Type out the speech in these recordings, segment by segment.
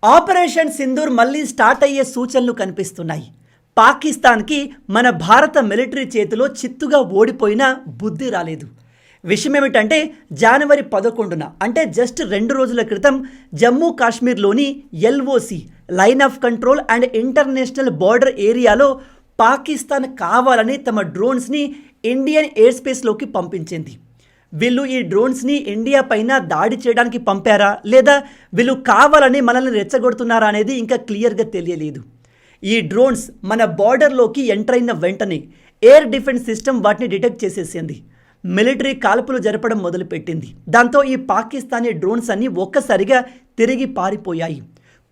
Operation Sindoor మళ్ళీ start అయ్యే సూచనలు కనిపిస్తున్నాయి. పాకిస్తాన్కి మన భారత మిలిటరీ చేతిలో చిత్తుగా ఓడిపోయినా బుద్ధి రాలేదు. విషయం ఏమిటంటే జనవరి 11న అంటే జస్ట్ 2 రోజుల క్రితం జమ్మూ కాశ్మీర్లోని LOC line of control and international border ఏరియాలో పాకిస్తాన్ కావాలని తమ డ్రోన్స్ని ఇండియన్ ఎయిర్ స్పేస్లోకి పంపించింది. వీళ్ళు ఈ డ్రోన్స్ని ఇండియా పైన దాడి చేయడానికి పంపారా లేదా వీళ్ళు కావాలని మనల్ని రెచ్చగొడుతున్నారా అనేది ఇంకా క్లియర్గా తెలియలేదు. ఈ డ్రోన్స్ మన బార్డర్లోకి ఎంటర్ అయిన వెంటనే ఎయిర్ డిఫెన్స్ సిస్టమ్ వాటిని డిటెక్ట్ చేసేసింది. మిలిటరీ కాల్పులు జరపడం మొదలుపెట్టింది. దాంతో ఈ పాకిస్తానీ డ్రోన్స్ అన్నీ ఒక్కసారిగా తిరిగి పారిపోయాయి.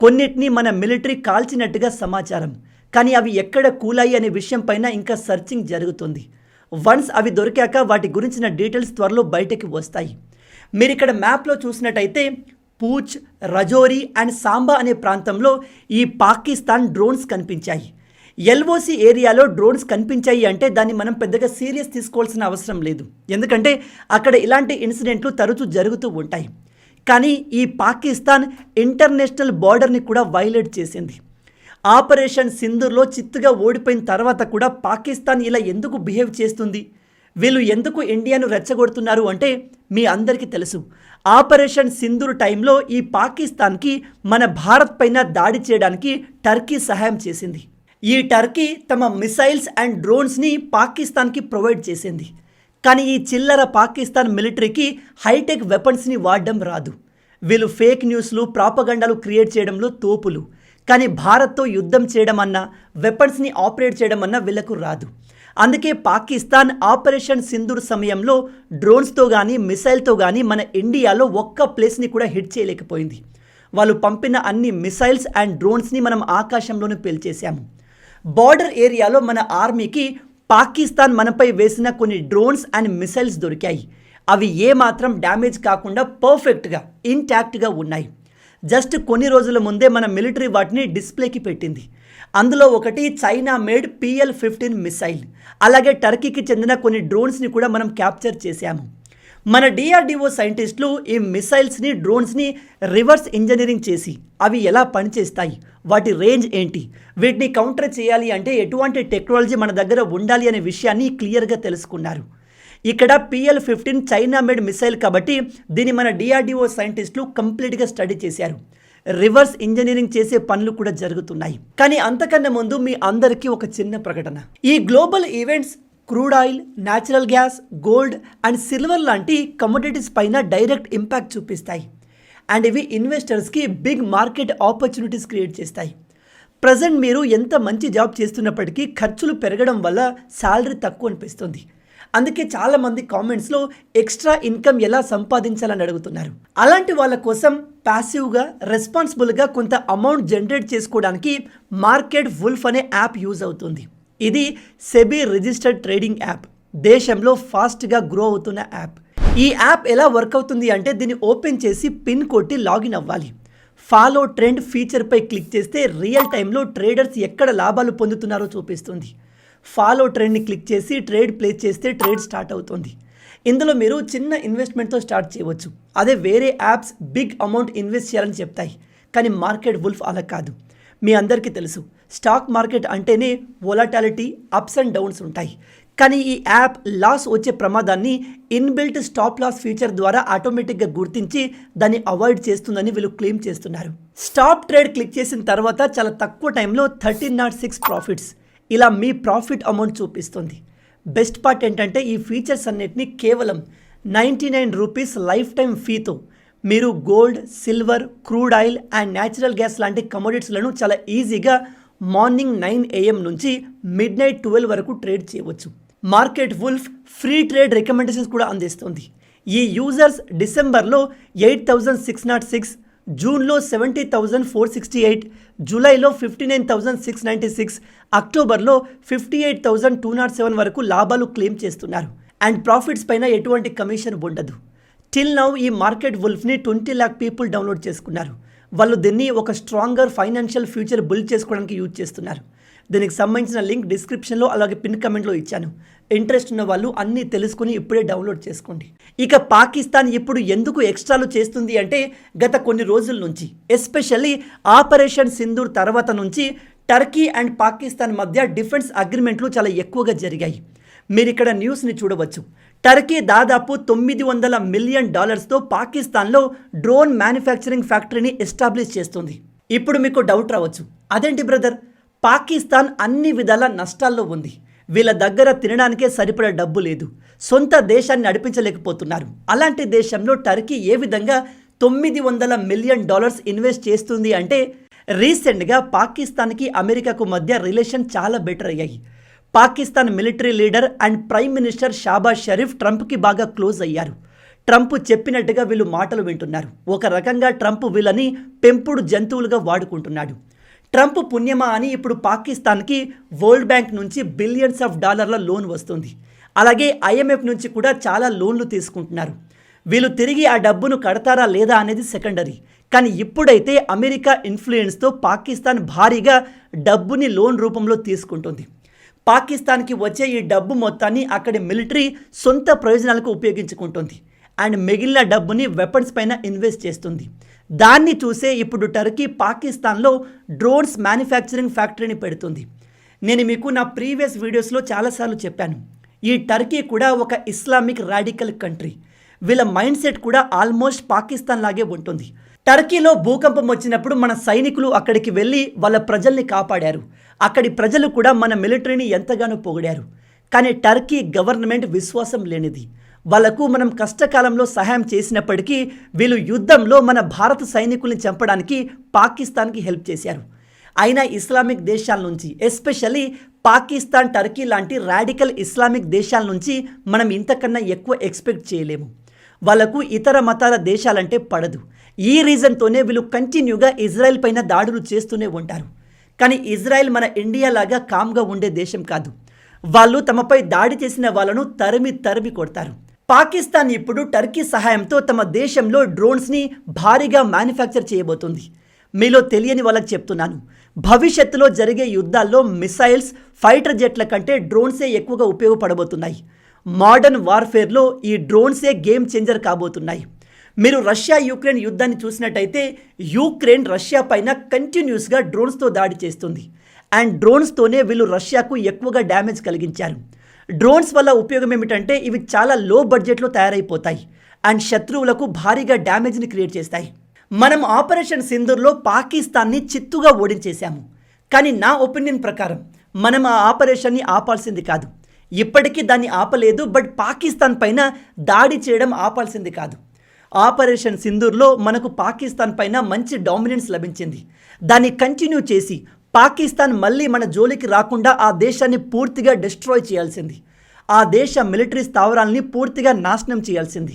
కొన్నిటిని మన మిలిటరీ కాల్చినట్టుగా సమాచారం, కానీ అవి ఎక్కడ కూలాయి అనే విషయం పైన ఇంకా సర్చింగ్ జరుగుతుంది. వన్స్ అవి దొరికాక వాటి గురించిన డీటెయిల్స్ త్వరలో బయటకి వస్తాయి. మీరు ఇక్కడ మ్యాప్లో చూసినట్టయితే పూచ్, రజోరీ అండ్ సాంబా అనే ప్రాంతంలో ఈ పాకిస్తాన్ డ్రోన్స్ కనిపించాయి. ఎల్ఓసి ఏరియాలో డ్రోన్స్ కనిపించాయి అంటే దాన్ని మనం పెద్దగా సీరియస్ తీసుకోవాల్సిన అవసరం లేదు, ఎందుకంటే అక్కడ ఇలాంటి ఇన్సిడెంట్లు తరచూ జరుగుతూ ఉంటాయి. కానీ ఈ పాకిస్తాన్ ఇంటర్నేషనల్ బార్డర్ని కూడా వైలేట్ చేసింది. ఆపరేషన్ సింధూర్లో చిత్తుగా ఓడిపోయిన తర్వాత కూడా పాకిస్తాన్ ఇలా ఎందుకు బిహేవ్ చేస్తుంది? వీళ్ళు ఎందుకు ఇండియాను రెచ్చగొడుతున్నారు అంటే మీ అందరికీ తెలుసు. ఆపరేషన్ సింధూర్ టైంలో ఈ పాకిస్తాన్కి మన భారత్ పైన దాడి చేయడానికి టర్కీ సహాయం చేసింది. ఈ టర్కీ తమ మిసైల్స్ అండ్ డ్రోన్స్ని పాకిస్తాన్కి ప్రొవైడ్ చేసింది. కానీ ఈ చిల్లర పాకిస్తాన్ మిలిటరీకి హైటెక్ వెపన్స్ని వాడడం రాదు. వీళ్ళు ఫేక్ న్యూస్లు, ప్రాపగండాలు క్రియేట్ చేయడంలో తోపులు. కానీ భారత్తో యుద్ధం చేయడం అన్నా, వెపన్స్ని ఆపరేట్ చేయడం అన్నా వీళ్లకు రాదు. అందుకే పాకిస్తాన్ ఆపరేషన్ సింధూర్ సమయంలో డ్రోన్స్తో కానీ మిసైల్తో కానీ మన ఇండియాలో ఒక్క ప్లేస్ని కూడా హిట్ చేయలేకపోయింది. వాళ్ళు పంపిన అన్ని మిసైల్స్ అండ్ డ్రోన్స్ని మనం ఆకాశంలోనే పేల్చేశాము. బార్డర్ ఏరియాలో మన ఆర్మీకి పాకిస్తాన్ మనపై వేసిన కొన్ని డ్రోన్స్ అండ్ మిసైల్స్ దొరికాయి. అవి ఏమాత్రం డ్యామేజ్ కాకుండా పర్ఫెక్ట్గా ఇంటాక్ట్గా ఉన్నాయి. జస్ట్ కొన్ని రోజుల ముందే మన మిలిటరీ వాటిని డిస్ప్లేకి పెట్టింది. అందులో ఒకటి చైనా మేడ్ PL-15 మిసైల్, అలాగే టర్కీకి చెందిన కొన్ని డ్రోన్స్ని కూడా మనం క్యాప్చర్ చేశాము. మన DRDO సైంటిస్టులు ఈ మిసైల్స్ని, డ్రోన్స్ని రివర్స్ ఇంజనీరింగ్ చేసి అవి ఎలా పనిచేస్తాయి, వాటి రేంజ్ ఏంటి, వీటిని కౌంటర్ చేయాలి అంటే ఎటువంటి టెక్నాలజీ మన దగ్గర ఉండాలి అనే విషయాన్ని క్లియర్గా తెలుసుకున్నారు. ఇక్కడ PL-15 చైనా మేడ్ మిసైల్ కాబట్టి దీన్ని మన DRDO సైంటిస్టులు కంప్లీట్గా స్టడీ చేశారు. రివర్స్ ఇంజనీరింగ్ చేసే పనులు కూడా జరుగుతున్నాయి. కానీ అంతకన్నా ముందు మీ అందరికీ ఒక చిన్న ప్రకటన. ఈ global events crude oil, natural gas, gold and silver లాంటి కమోడిటీస్ పైన డైరెక్ట్ ఇంపాక్ట్ చూపిస్తాయి. అండ్ ఇవి ఇన్వెస్టర్స్కి బిగ్ మార్కెట్ ఆపర్చునిటీస్ క్రియేట్ చేస్తాయి. ప్రజెంట్ మీరు ఎంత మంచి జాబ్ చేస్తున్నప్పటికీ ఖర్చులు పెరగడం వల్ల శాలరీ తక్కువ అనిపిస్తుంది. అందుకే చాలామంది కామెంట్స్లో ఎక్స్ట్రా ఇన్కమ్ ఎలా సంపాదించాలని అడుగుతున్నారు. అలాంటి వాళ్ళ కోసం ప్యాసివ్గా, రెస్పాన్సిబుల్గా కొంత అమౌంట్ జనరేట్ చేసుకోవడానికి మార్కెట్ వుల్ఫ్ అనే యాప్ యూజ్ అవుతుంది. ఇది సెబీ రిజిస్టర్డ్ ట్రేడింగ్ యాప్, దేశంలో ఫాస్ట్గా గ్రో అవుతున్న యాప్. ఈ యాప్ ఎలా వర్క్ అవుతుంది అంటే దీన్ని ఓపెన్ చేసి పిన్ కొట్టి లాగిన్ అవ్వాలి. ఫాలో ట్రెండ్ ఫీచర్పై క్లిక్ చేస్తే రియల్ టైంలో ట్రేడర్స్ ఎక్కడ లాభాలు పొందుతున్నారో చూపిస్తుంది. ఫాలో ట్రెండ్ని క్లిక్ చేసి ట్రేడ్ ప్లేస్ చేస్తే ట్రేడ్ స్టార్ట్ అవుతుంది. ఇందులో మీరు చిన్న ఇన్వెస్ట్మెంట్తో స్టార్ట్ చేయవచ్చు. అదే వేరే యాప్స్ బిగ్ అమౌంట్ ఇన్వెస్ట్ చేయాలని చెప్తాయి, కానీ మార్కెట్ వుల్ఫ్ అలా కాదు. మీ అందరికీ తెలుసు, స్టాక్ మార్కెట్ అంటేనే వొలటాలిటీ, అప్స్ అండ్ డౌన్స్ ఉంటాయి. కానీ ఈ యాప్ లాస్ వచ్చే ప్రమాదాన్ని ఇన్బిల్ట్ స్టాప్ లాస్ ఫీచర్ ద్వారా ఆటోమేటిక్గా గుర్తించి దాన్ని అవాయిడ్ చేస్తుందని వీళ్ళు క్లెయిమ్ చేస్తున్నారు. స్టాప్ ట్రేడ్ క్లిక్ చేసిన తర్వాత చాలా తక్కువ టైంలో 1306 ప్రాఫిట్స్ ఇలా మీ ప్రాఫిట్ అమౌంట్ చూపిస్తుంది. బెస్ట్ పార్ట్ ఏంటంటే ఈ ఫీచర్స్ అన్నిటిని కేవలం 99 రూపీస్ లైఫ్ టైం ఫీతో మీరు gold, silver, crude oil and natural gas లాంటి కమోడిటీస్లను చాలా ఈజీగా మార్నింగ్ 9 AM నుంచి మిడ్ నైట్ 12 వరకు ట్రేడ్ చేయవచ్చు. Market wolf free trade recommendations కూడా అందిస్తుంది. ఈ యూజర్స్ డిసెంబర్లో 8606, జూన్లో 70,468, జూలైలో 59,696, అక్టోబర్లో 58,207 వరకు లాభాలు క్లెయిమ్ చేస్తున్నారు. అండ్ ప్రాఫిట్స్ పైన ఎటువంటి కమిషన్ ఉండదు. టిల్ నౌ ఈ మార్కెట్ వుల్ఫ్ని 20 lakh పీపుల్ డౌన్లోడ్ చేసుకున్నారు. వాళ్ళు దీన్ని ఒక స్ట్రాంగర్ ఫైనాన్షియల్ ఫ్యూచర్ బిల్డ్ చేసుకోవడానికి యూజ్ చేస్తున్నారు. దీనికి సంబంధించిన లింక్ డిస్క్రిప్షన్లో అలాగే పిన్ కమెంట్లో ఇచ్చాను. ఇంట్రెస్ట్ ఉన్న వాళ్ళు అన్నీ తెలుసుకుని ఇప్పుడే డౌన్లోడ్ చేసుకోండి. ఇక పాకిస్తాన్ ఇప్పుడు ఎందుకు ఎక్స్ట్రాలు చేస్తుంది అంటే గత కొన్ని రోజుల నుంచి ఎస్పెషల్లీ ఆపరేషన్ సింధూర్ తర్వాత నుంచి టర్కీ అండ్ పాకిస్తాన్ మధ్య డిఫెన్స్ అగ్రిమెంట్లు చాలా ఎక్కువగా జరిగాయి. మీరు ఇక్కడ న్యూస్ని చూడవచ్చు. టర్కీ దాదాపు $900 మిలియన్ పాకిస్తాన్లో డ్రోన్ మ్యానుఫ్యాక్చరింగ్ ఫ్యాక్టరీని ఎస్టాబ్లిష్ చేస్తుంది. ఇప్పుడు మీకు డౌట్ రావచ్చు, అదేంటి బ్రదర్, పాకిస్తాన్ అన్ని విధాల నష్టాల్లో ఉంది, వీళ్ళ దగ్గర తినడానికే సరిపడా డబ్బు లేదు, సొంత దేశాన్ని నడిపించలేకపోతున్నారు, అలాంటి దేశంలో టర్కీ ఏ విధంగా $900 మిలియన్ ఇన్వెస్ట్ చేస్తుంది అంటే రీసెంట్గా పాకిస్తాన్కి అమెరికాకు మధ్య రిలేషన్ చాలా బెటర్ అయ్యాయి. Pakistan military leader and prime minister Shahbaz Sharif ట్రంప్కి బాగా క్లోజ్ అయ్యారు. ట్రంప్ చెప్పినట్టుగా వీళ్ళు మాటలు వింటున్నారు. ఒక రకంగా ట్రంప్ వీళ్ళని పెంపుడు జంతువులుగా వాడుకుంటున్నాడు. ట్రంప్ పుణ్యమా అని ఇప్పుడు పాకిస్తాన్కి వరల్డ్ బ్యాంక్ నుంచి బిలియన్స్ ఆఫ్ డాలర్ల లోన్ వస్తుంది. అలాగే IMF నుంచి కూడా చాలా లోన్లు తీసుకుంటున్నారు. వీళ్ళు తిరిగి ఆ డబ్బును కడతారా లేదా అనేది సెకండరీ. కానీ ఇప్పుడైతే అమెరికా ఇన్ఫ్లుయెన్స్తో పాకిస్తాన్ భారీగా డబ్బుని లోన్ రూపంలో తీసుకుంటుంది. పాకిస్తాన్కి వచ్చే ఈ డబ్బు మొత్తాన్ని అక్కడి మిలిటరీ సొంత ప్రయోజనాలకు ఉపయోగించుకుంటుంది అండ్ మిగిలిన డబ్బుని వెపన్స్ పైన ఇన్వెస్ట్ చేస్తుంది. దాన్ని చూసే ఇప్పుడు టర్కీ పాకిస్తాన్లో డ్రోన్స్ మ్యానుఫ్యాక్చరింగ్ ఫ్యాక్టరీని పెడుతుంది. నేను మీకు నా ప్రీవియస్ వీడియోస్లో చాలాసార్లు చెప్పాను, ఈ టర్కీ కూడా ఒక ఇస్లామిక్ రాడికల్ కంట్రీ. వీళ్ళ మైండ్ సెట్ కూడా ఆల్మోస్ట్ పాకిస్తాన్ లాగే ఉంటుంది. టర్కీలో భూకంపం వచ్చినప్పుడు మన సైనికులు అక్కడికి వెళ్ళి వాళ్ళ ప్రజల్ని కాపాడారు. అక్కడి ప్రజలు కూడా మన మిలిటరీని ఎంతగానో పొగిడారు. కానీ టర్కీ గవర్నమెంట్ విశ్వాసం లేనిది. వాళ్లకు మనం కష్టకాలంలో సహాయం చేసినప్పటికీ వీళ్ళు యుద్ధంలో మన భారత సైనికుల్ని చంపడానికి పాకిస్తాన్కి హెల్ప్ చేశారు. అయినా ఇస్లామిక్ దేశాల నుంచి ఎస్పెషల్లీ పాకిస్తాన్, టర్కీ లాంటి రాడికల్ ఇస్లామిక్ దేశాల నుంచి మనం ఇంతకన్నా ఎక్కువ ఎక్స్పెక్ట్ చేయలేము. వాళ్లకు ఇతర మతాల దేశాలంటే పడదు. ఈ రీజన్తోనే వీళ్ళు కంటిన్యూగా ఇజ్రాయెల్ పైన దాడులు చేస్తూనే ఉంటారు. కానీ ఇజ్రాయెల్ మన ఇండియా లాగా కామ్గా ఉండే దేశం కాదు. వాళ్ళు తమపై దాడి చేసిన వాళ్ళను తరిమి కొడతారు. పాకిస్తాన్ ఇప్పుడు టర్కీ సహాయంతో తమ దేశంలో డ్రోన్స్ని భారీగా మ్యానుఫ్యాక్చర్ చేయబోతుంది. మీలో తెలియని వాళ్ళకి చెప్తున్నాను, భవిష్యత్తులో జరిగే యుద్ధాల్లో మిసైల్స్, ఫైటర్ జెట్ల కంటే డ్రోన్సే ఎక్కువగా ఉపయోగపడబోతున్నాయి. మోడర్న్ వార్ఫేర్లో ఈ డ్రోన్సే గేమ్ చేంజర్ కాబోతున్నాయి. మీరు రష్యా యుక్రెయిన్ యుద్ధాన్ని చూసినట్టయితే యుక్రెయిన్ రష్యా పైన కంటిన్యూస్గా డ్రోన్స్తో దాడి చేస్తుంది. అండ్ డ్రోన్స్తోనే వీళ్ళు రష్యాకు ఎక్కువగా డ్యామేజ్ కలిగించారు. డ్రోన్స్ వల్ల ఉపయోగం ఏమిటంటే ఇవి చాలా లో బడ్జెట్లో తయారైపోతాయి అండ్ శత్రువులకు భారీగా డ్యామేజ్ని క్రియేట్ చేస్తాయి. మనం ఆపరేషన్ సింధూర్లో పాకిస్తాన్ని చిత్తుగా ఓడించేశాము. కానీ నా ఒపీనియన్ ప్రకారం మనం ఆ ఆపరేషన్ని ఆపాల్సింది కాదు. ఇప్పటికీ దాన్ని ఆపలేదు, బట్ పాకిస్తాన్ పైన దాడి చేయడం ఆపాల్సింది కాదు. ఆపరేషన్ సింధూర్లో మనకు పాకిస్తాన్ పైన మంచి డామినెన్స్ లభించింది. దాన్ని కంటిన్యూ చేసి పాకిస్తాన్ మళ్ళీ మన జోలికి రాకుండా ఆ దేశాన్ని పూర్తిగా డిస్ట్రాయ్ చేయాల్సింది. ఆ దేశ మిలిటరీ స్థావరాలని పూర్తిగా నాశనం చేయాల్సింది.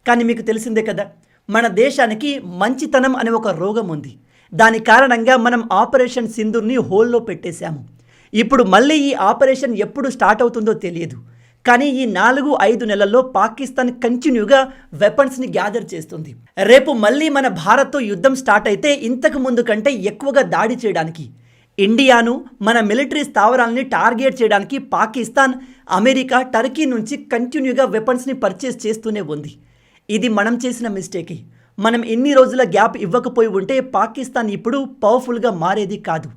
కానీ మీకు తెలిసిందే కదా, మన దేశానికి మంచితనం అనే ఒక రోగం ఉంది. దాని కారణంగా మనం ఆపరేషన్ సింధూర్ని హోల్లో పెట్టేశాము. ఇప్పుడు మళ్ళీ ఈ ఆపరేషన్ ఎప్పుడు స్టార్ట్ అవుతుందో తెలియదు. కానీ ఈ 4-5 నెలల్లో పాకిస్తాన్ కంటిన్యూగా వెపన్స్ని గ్యాదర్ చేస్తుంది. రేపు మళ్ళీ మన భారత్తో యుద్ధం స్టార్ట్ అయితే ఇంతకు ముందు కంటే ఎక్కువగా దాడి చేయడానికి, ఇండియాను, మన మిలిటరీ స్థావరాలని టార్గెట్ చేయడానికి పాకిస్తాన్, అమెరికా, టర్కీ నుంచి కంటిన్యూగా వెపన్స్ని పర్చేస్ చేస్తూనే ఉంది. ఇది మనం చేసిన మిస్టేకే. మనం ఇన్ని రోజుల గ్యాప్ ఇవ్వకపోయి ఉంటే పాకిస్తాన్ ఇప్పుడు పవర్ఫుల్గా మారేది కాదు.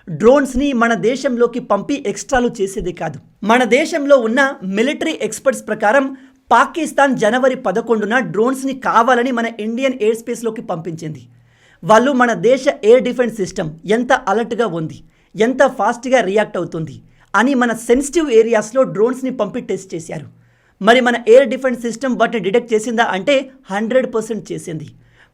డ్రోన్స్ని మన దేశంలోకి పంపి ఎక్స్ట్రాలు చేసేది కాదు. మన దేశంలో ఉన్న మిలిటరీ ఎక్స్పర్ట్స్ ప్రకారం పాకిస్తాన్ జనవరి 11న డ్రోన్స్ని కావాలని మన ఇండియన్ ఎయిర్ స్పేస్లోకి పంపించింది. వాళ్ళు మన దేశ ఎయిర్ డిఫెన్స్ సిస్టమ్ ఎంత అలర్ట్గా ఉంది, ఎంత ఫాస్ట్గా రియాక్ట్ అవుతుంది అని మన సెన్సిటివ్ ఏరియాస్లో డ్రోన్స్ని పంపి టెస్ట్ చేశారు. మరి మన ఎయిర్ డిఫెన్స్ సిస్టమ్ వాటిని డిటెక్ట్ చేసిందా అంటే 100% చేసింది.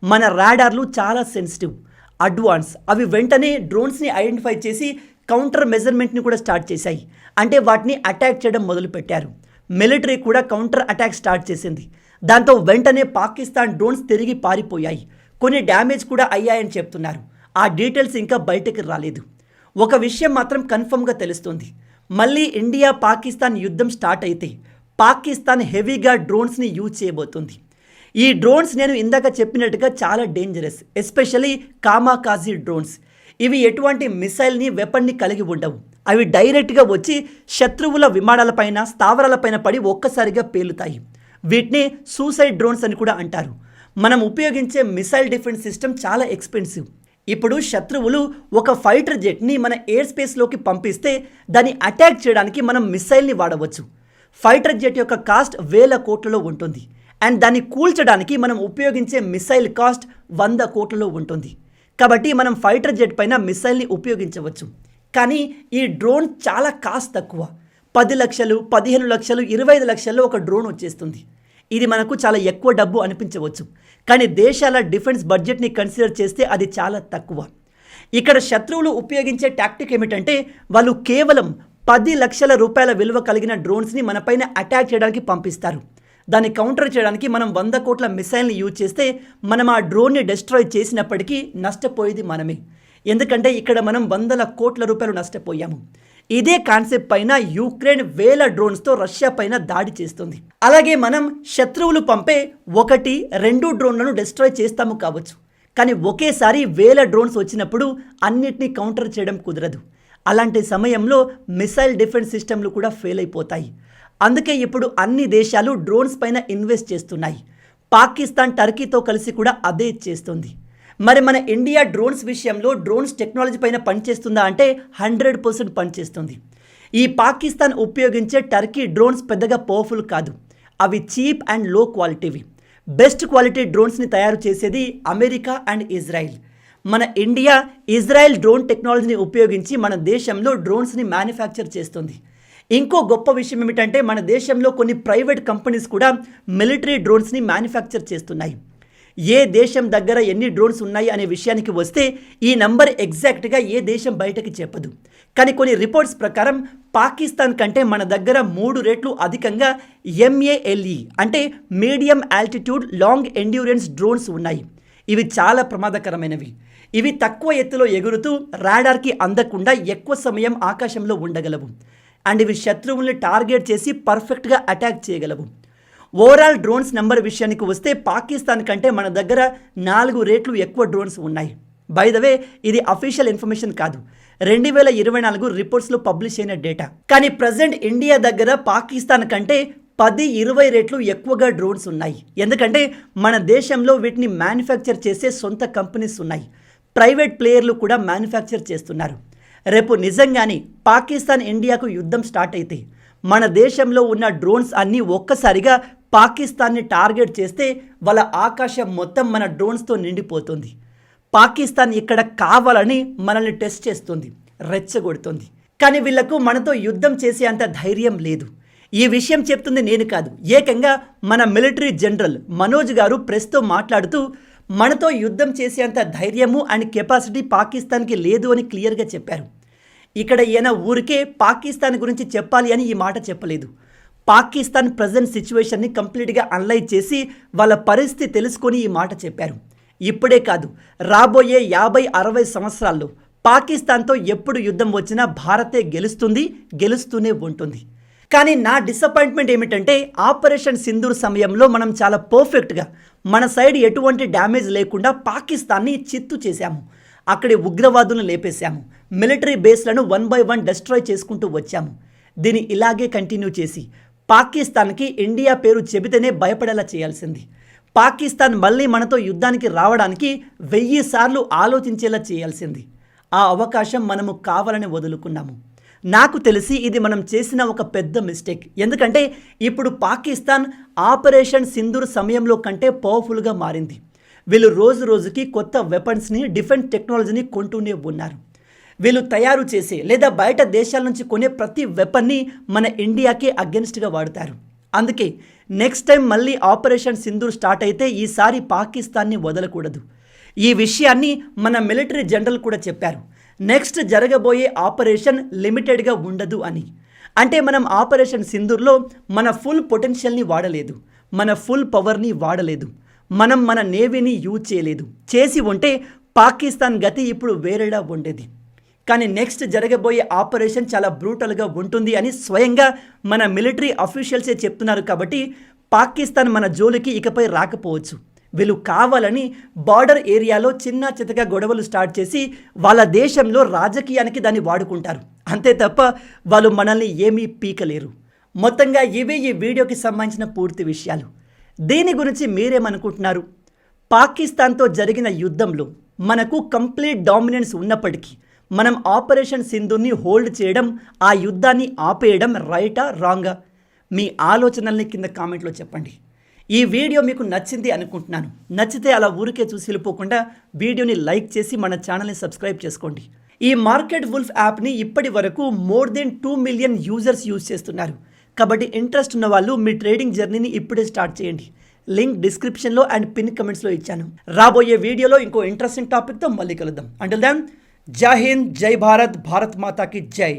మన రాడార్లు చాలా సెన్సిటివ్, అడ్వాన్స్. అవి వెంటనే డ్రోన్స్ని ఐడెంటిఫై చేసి కౌంటర్ మెజర్మెంట్ని కూడా స్టార్ట్ చేశాయి. అంటే వాటిని అటాక్ చేయడం మొదలుపెట్టారు. మిలిటరీ కూడా కౌంటర్ అటాక్ స్టార్ట్ చేసింది. దాంతో వెంటనే పాకిస్తాన్ డ్రోన్స్ తిరిగి పారిపోయాయి. కొన్ని డ్యామేజ్ కూడా అయ్యాయని చెప్తున్నారు. ఆ డీటెయిల్స్ ఇంకా బయటకు రాలేదు. ఒక విషయం మాత్రం కన్ఫర్మ్గా తెలుస్తుంది, మళ్ళీ ఇండియా పాకిస్తాన్ యుద్ధం స్టార్ట్ అయితే పాకిస్తాన్ హెవీగా డ్రోన్స్ని యూజ్ చేయబోతుంది. ఈ డ్రోన్స్ నేను ఇందాక చెప్పినట్టుగా చాలా డేంజరస్, ఎస్పెషల్లీ కామాకాజీ డ్రోన్స్. ఇవి ఎటువంటి మిసైల్ని, వెపన్ని కలిగి ఉండవు. అవి డైరెక్ట్గా వచ్చి శత్రువుల విమానాలపైన స్థావరాలపైన పడి ఒక్కసారిగా పేలుతాయి. వీటిని సూసైడ్ డ్రోన్స్ అని కూడా అంటారు. మనం ఉపయోగించే మిసైల్ డిఫెన్స్ సిస్టమ్ చాలా ఎక్స్పెన్సివ్. ఇప్పుడు శత్రువులు ఒక ఫైటర్ జెట్ని మన ఎయిర్ స్పేస్లోకి పంపిస్తే దాన్ని అటాక్ చేయడానికి మనం మిసైల్ని వాడవచ్చు. ఫైటర్ జెట్ యొక్క కాస్ట్ 1000 కోట్లలో ఉంటుంది. అండ్ దాన్ని కూల్చడానికి మనం ఉపయోగించే మిసైల్ కాస్ట్ 100 కోట్లలో ఉంటుంది. కాబట్టి మనం ఫైటర్ జెట్ పైన మిసైల్ని ఉపయోగించవచ్చు. కానీ ఈ డ్రోన్ చాలా కాస్ట్ తక్కువ. 10 లక్షలు, 15 లక్షలు, 25 లక్షల్లో ఒక డ్రోన్ వచ్చేస్తుంది. ఇది మనకు చాలా ఎక్కువ డబ్బు అనిపించవచ్చు. కానీ దేశాల డిఫెన్స్ బడ్జెట్ని కన్సిడర్ చేస్తే అది చాలా తక్కువ. ఇక్కడ శత్రువులు ఉపయోగించే టాక్టిక్ ఏమిటంటే వాళ్ళు కేవలం 10 లక్షల రూపాయల విలువ కలిగిన డ్రోన్స్ని మనపైన అటాక్ చేయడానికి పంపిస్తారు. దాన్ని కౌంటర్ చేయడానికి మనం 100 కోట్ల మిసైల్ని యూజ్ చేస్తే మనం ఆ డ్రోన్ని డిస్ట్రాయ్ చేసినప్పటికీ నష్టపోయేది మనమే. ఎందుకంటే ఇక్కడ మనం 100 కోట్ల రూపాయలు నష్టపోయాము. ఇదే కాన్సెప్ట్ పైన యుక్రెయిన్ 1000 డ్రోన్స్తో రష్యా పైన దాడి చేస్తుంది. అలాగే మనం శత్రువులు పంపే 1-2 డ్రోన్లను డిస్ట్రాయ్ చేస్తాము కావచ్చు. కానీ ఒకేసారి 1000 డ్రోన్స్ వచ్చినప్పుడు అన్నిటినీ కౌంటర్ చేయడం కుదరదు. అలాంటి సమయంలో మిసైల్ డిఫెన్స్ సిస్టమ్లు కూడా ఫెయిల్ అయిపోతాయి. అందుకే ఇప్పుడు అన్ని దేశాలు డ్రోన్స్ పైన ఇన్వెస్ట్ చేస్తున్నాయి. పాకిస్తాన్ టర్కీతో కలిసి కూడా అదే చేస్తుంది. మరి మన ఇండియా డ్రోన్స్ విషయంలో డ్రోన్స్ టెక్నాలజీ పైన పనిచేస్తుందా అంటే 100% పనిచేస్తుంది. ఈ పాకిస్తాన్ ఉపయోగించే టర్కీ డ్రోన్స్ పెద్దగా పవర్ఫుల్ కాదు. అవి చీప్ అండ్ లో క్వాలిటీవి. బెస్ట్ క్వాలిటీ డ్రోన్స్ని తయారు చేసేది అమెరికా అండ్ ఇజ్రాయిల్. మన ఇండియా ఇజ్రాయెల్ డ్రోన్ టెక్నాలజీని ఉపయోగించి మన దేశంలో డ్రోన్స్ని మ్యానుఫ్యాక్చర్ చేస్తుంది. ఇంకో గొప్ప విషయం ఏమిటంటే మన దేశంలో కొన్ని ప్రైవేట్ కంపెనీస్ కూడా మిలిటరీ డ్రోన్స్ని మ్యానుఫ్యాక్చర్ చేస్తున్నాయి. ఏ దేశం దగ్గర ఎన్ని డ్రోన్స్ ఉన్నాయి అనే విషయానికి వస్తే ఈ నంబర్ ఎగ్జాక్ట్గా ఏ దేశం బయటకి చెప్పదు. కానీ కొన్ని రిపోర్ట్స్ ప్రకారం పాకిస్తాన్ కంటే మన దగ్గర 3 రెట్లు అధికంగా MALE అంటే medium altitude long endurance drones ఉన్నాయి. ఇవి చాలా ప్రమాదకరమైనవి. ఇవి తక్కువ ఎత్తులో ఎగురుతూ రాడార్కి అందకుండా ఎక్కువ సమయం ఆకాశంలో ఉండగలవు. అండ్ ఇవి శత్రువుల్ని టార్గెట్ చేసి పర్ఫెక్ట్గా అటాక్ చేయగలవు. ఓవరాల్ డ్రోన్స్ నెంబర్ విషయానికి వస్తే పాకిస్తాన్ కంటే మన దగ్గర 4 రెట్లు ఎక్కువ డ్రోన్స్ ఉన్నాయి. బై ద వే ఇది అఫీషియల్ ఇన్ఫర్మేషన్ కాదు, 2024 రిపోర్ట్స్లో పబ్లిష్ అయిన డేటా. కానీ ప్రజెంట్ ఇండియా దగ్గర పాకిస్తాన్ కంటే 10-20 రెట్లు ఎక్కువగా డ్రోన్స్ ఉన్నాయి. ఎందుకంటే మన దేశంలో వీటిని మ్యానుఫ్యాక్చర్ చేసే సొంత కంపెనీస్ ఉన్నాయి. ప్రైవేట్ ప్లేయర్లు కూడా మ్యానుఫ్యాక్చర్ చేస్తున్నారు. రేపు నిజంగానే పాకిస్తాన్ ఇండియాకు యుద్ధం స్టార్ట్ అయితే మన దేశంలో ఉన్న డ్రోన్స్ అన్నీ ఒక్కసారిగా పాకిస్తాన్ని టార్గెట్ చేస్తే వాళ్ళ ఆకాశం మొత్తం మన డ్రోన్స్తో నిండిపోతుంది. పాకిస్తాన్ ఇక్కడ కావాలని మనల్ని టెస్ట్ చేస్తుంది, రెచ్చగొడుతుంది. కానీ వీళ్లకు మనతో యుద్ధం చేసే అంత ధైర్యం లేదు. ఈ విషయం చెప్తుంది నేను కాదు, ఏకంగా మన మిలిటరీ జనరల్ మనోజ్ గారు ప్రెస్తో మాట్లాడుతూ మనతో యుద్ధం చేసేంత ధైర్యము అండ్ కెపాసిటీ పాకిస్తాన్కి లేదు అని క్లియర్గా చెప్పారు. ఇక్కడ ఈయన ఊరికే పాకిస్తాన్ గురించి చెప్పాలి అని ఈ మాట చెప్పలేదు. పాకిస్తాన్ ప్రజెంట్ సిచ్యువేషన్ని కంప్లీట్గా అనలైజ్ చేసి వాళ్ళ పరిస్థితి తెలుసుకొని ఈ మాట చెప్పారు. ఇప్పుడే కాదు, రాబోయే 50-60 సంవత్సరాల్లో పాకిస్తాన్తో ఎప్పుడు యుద్ధం వచ్చినా భారతే గెలుస్తుంది, గెలుస్తూనే ఉంటుంది. కానీ నా డిసప్పాయింట్మెంట్ ఏమిటంటే ఆపరేషన్ సింధూర్ సమయంలో మనం చాలా పర్ఫెక్ట్గా మన సైడ్ ఎటువంటి డ్యామేజ్ లేకుండా పాకిస్తాన్ని చిత్తు చేశాము. అక్కడి ఉగ్రవాదులను లేపేశాము. మిలిటరీ బేస్లను 1 by 1 డిస్ట్రాయ్ చేసుకుంటూ వచ్చాము. దీన్ని ఇలాగే కంటిన్యూ చేసి పాకిస్తాన్కి ఇండియా పేరు చెబితేనే భయపడేలా చేయాల్సింది. పాకిస్తాన్ మళ్ళీ మనతో యుద్ధానికి రావడానికి 1000 సార్లు ఆలోచించేలా చేయాల్సింది. ఆ అవకాశం మనము కావాలని వదులుకున్నాము. నాకు తెలిసి ఇది మనం చేసిన ఒక పెద్ద మిస్టేక్. ఎందుకంటే ఇప్పుడు పాకిస్తాన్ ఆపరేషన్ సింధూర్ సమయంలో కంటే పవర్ఫుల్గా మారింది. వీళ్ళు రోజు రోజుకి కొత్త వెపన్స్ని, డిఫెన్స్ టెక్నాలజీని కొంటూనే ఉన్నారు. వీళ్ళు తయారు చేసే లేదా బయట దేశాల నుంచి కొనే ప్రతి వెపన్ని మన ఇండియాకే అగెన్స్ట్గా వాడతారు. అందుకే నెక్స్ట్ టైం మళ్ళీ ఆపరేషన్ సింధూర్ స్టార్ట్ అయితే ఈసారి పాకిస్తాన్ని వదలకూడదు. ఈ విషయాన్ని మన మిలిటరీ జనరల్ కూడా చెప్పారు. నెక్స్ట్ జరగబోయే ఆపరేషన్ లిమిటెడ్గా ఉండదు అని. అంటే మనం ఆపరేషన్ సింధూర్లో మన ఫుల్ పొటెన్షియల్ని వాడలేదు, మన ఫుల్ పవర్ని వాడలేదు, మనం మన నేవీని యూజ్ చేయలేదు. చేసి ఉంటే పాకిస్తాన్ గతి ఇప్పుడు వేరేలా ఉండేది. కానీ నెక్స్ట్ జరగబోయే ఆపరేషన్ చాలా బ్రూటల్గా ఉంటుంది అని స్వయంగా మన మిలిటరీ అఫీషియల్సే చెప్తున్నారు. కాబట్టి పాకిస్తాన్ మన జోలికి ఇకపై రాకపోవచ్చు. వీళ్ళు కావాలని బార్డర్ ఏరియాలో చిన్న చితక గొడవలు స్టార్ట్ చేసి వాళ్ళ దేశంలో రాజకీయానికి దాన్ని వాడుకుంటారు. అంతే తప్ప వాళ్ళు మనల్ని ఏమీ పీకలేరు. మొత్తంగా ఇవే ఈ వీడియోకి సంబంధించిన పూర్తి విషయాలు. దీని గురించి మీరేమనుకుంటున్నారు? పాకిస్తాన్తో జరిగిన యుద్ధంలో మనకు కంప్లీట్ డామినెన్స్ ఉన్నప్పటికీ మనం ఆపరేషన్ సింధూర్ని హోల్డ్ చేయడం, ఆ యుద్ధాన్ని ఆపేయడం రైటా రాంగా? మీ ఆలోచనల్ని కింద కామెంట్లో చెప్పండి. ఈ వీడియో మీకు నచ్చింది అనుకుంటున్నాను. నచ్చితే అలా ఊరికే చూసి వెళ్ళిపోకుండా వీడియోని లైక్ చేసి మన ఛానల్ని సబ్స్క్రైబ్ చేసుకోండి. ఈ మార్కెట్ వుల్ఫ్ యాప్ని ఇప్పటి వరకు more than 2 million users use చేస్తున్నారు. కాబట్టి ఇంట్రెస్ట్ ఉన్న వాళ్ళు మీ ట్రేడింగ్ జర్నీని ఇప్పుడే స్టార్ట్ చేయండి. లింక్ డిస్క్రిప్షన్లో అండ్ పిన్ కమెంట్స్లో ఇచ్చాను. రాబోయే వీడియోలో ఇంకో ఇంట్రెస్టింగ్ టాపిక్తో మళ్ళీ కలుద్దాం. అంటిల్ దెన్, జై హింద్, జై భారత్, భారత్ మాతాకి జై.